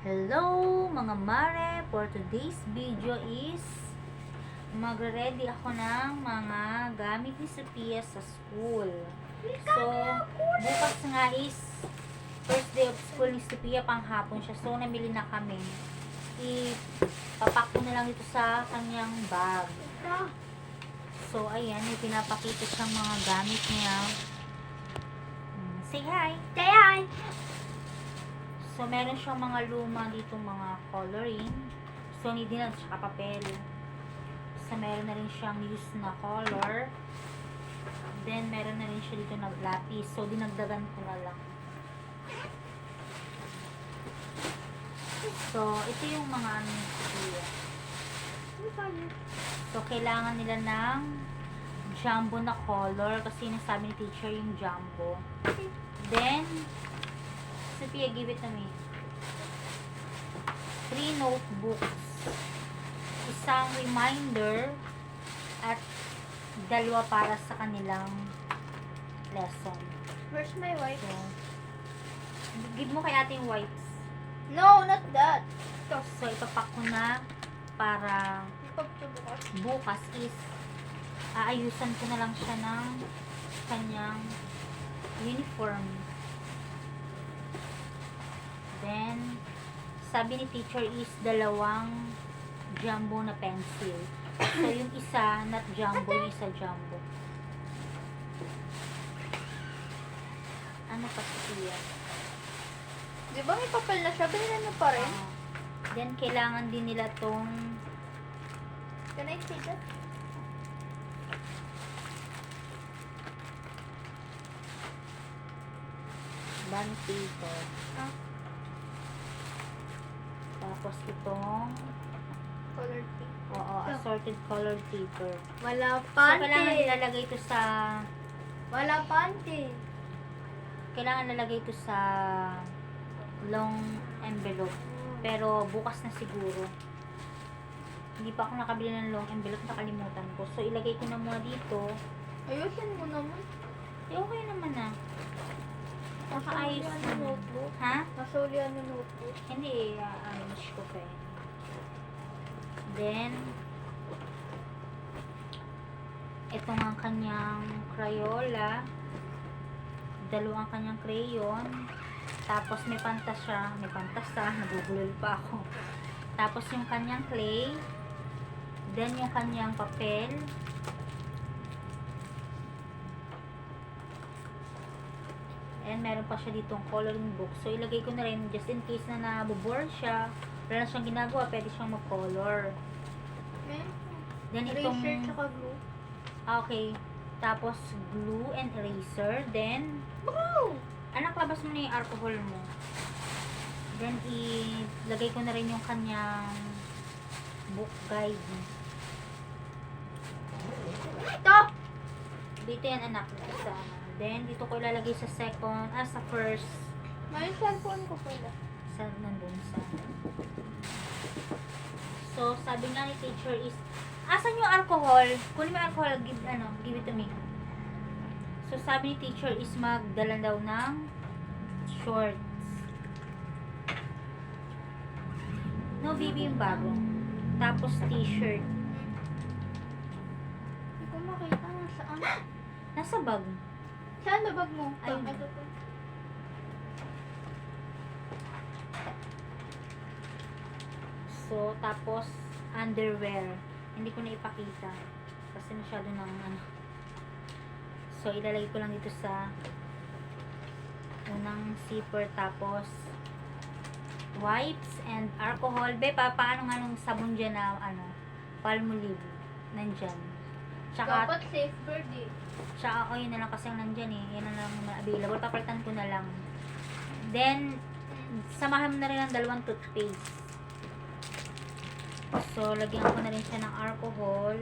Hello mga mare, for today's video is magre-ready ako ng mga gamit ni Sophia sa school. So, bukas nga is first day of school ni Sophia, panghapon siya. So, namili na kami. Ipapak ko na lang ito sa kanyang bag. So, ayan, may pinapakita siyang mga gamit niya. Say hi! Say hi! So, meron siyang mga luma dito, mga coloring. So, hindi na siya papel. So, meron na rin siyang used na color. Then, meron na rin siya dito na lapis. So, dinagdagan ko na lang. So, ito yung mga ano niya. So, kailangan nila ng jumbo na color. Kasi nasabi ni teacher yung jumbo. Then, Sophia, give it to me. 3 notebooks, isang reminder, at 2 para sa kanilang lesson. Where's my wife? So, give mo kay ate yung wipes. No, not that. So, ipapak ko na para Ipagtubukas. bukas is aayusan ko na lang siya ng kanyang uniform. Then, sabi ni teacher is 2 jumbo na pencil. So, yung isa, not jumbo, yung isa jumbo. Ano pa siya? Di ba may papel na siya? Bilhin mo pa rin. Then, kailangan din nila tong Can I see that? bond paper. Ah, Tapos itong, color pink. assorted colored paper. Wala So, panty. kailangan ilalagay ito sa, Wala panty. kailangan ilalagay ito sa long envelope. Pero, bukas na siguro. Hindi pa ako nakabili ng long envelope, nakalimutan ko. So, ilagay ko na muna dito. Ayusin mo naman. Okay naman na. Nakaayos Nasulian na. yung notebook. Ha? Nasulian yung notebook. Hindi, ayos ko pa eh. Then, ito nga ang kanyang Crayola. 2 ang kanyang crayon. Tapos may pantasa, nabubulol pa ako. Tapos yung kanyang clay. Then yung kanyang papel. And meron pa siya ditong coloring book. So ilagay ko na rin just in case na nabobore siya. Wala na siyang ginagawa, pwede siyang mag-color. Then itong Eraser tsaka glue. okay. Tapos glue and eraser. Then anak, labas mo na yung alcohol mo. Then ilagay ko na rin yung kanyang book guide. Ito! Dito yan anak. Sa, then dito ko ilalagay sa second, sa first. May cellphone ko pala. Sa nandun sa. So sabi nga ni teacher is, asan yung alcohol? Kunin mo yung alcohol, give it to me. So sabi ni teacher is magdala daw ng shorts. No, baby, yung bago. Tapos t-shirt. Hindi ko makita. Nasaan? Nasa bag. Saan na bag mo? Ayun. Ito po. So, tapos underwear. Hindi ko na ipakita. Kasi masyado ng So, ilalagay ko lang dito sa unang zipper. Tapos, wipes and alcohol. Paano nga nung sabon dyan na, Palmolive. Nandyan. Tsaka, Dapat safeguard eh. yun na lang kasi ang nandyan eh. Yan na lang available. Papalitan ko na lang. Then, samahan mo na rin ang 2 toothpaste. So, lagyan ko na rin siya ng alcohol.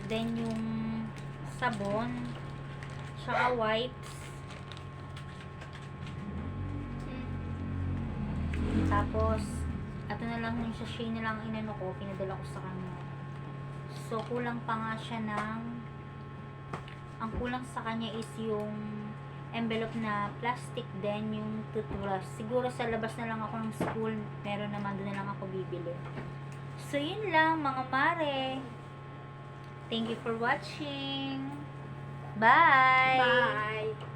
Then, yung sabon. Tsaka wipes. Tapos, ito na lang yung sachet na lang inano ko. Pinadala ko sa kanya. So, kulang pa nga siya ng, ang kulang sa kanya is yung envelope na plastic din yung toothbrush. Siguro sa labas na lang ako ng school, meron naman, doon na lang ako bibili. So, yun lang mga mare. Thank you for watching. Bye! Bye!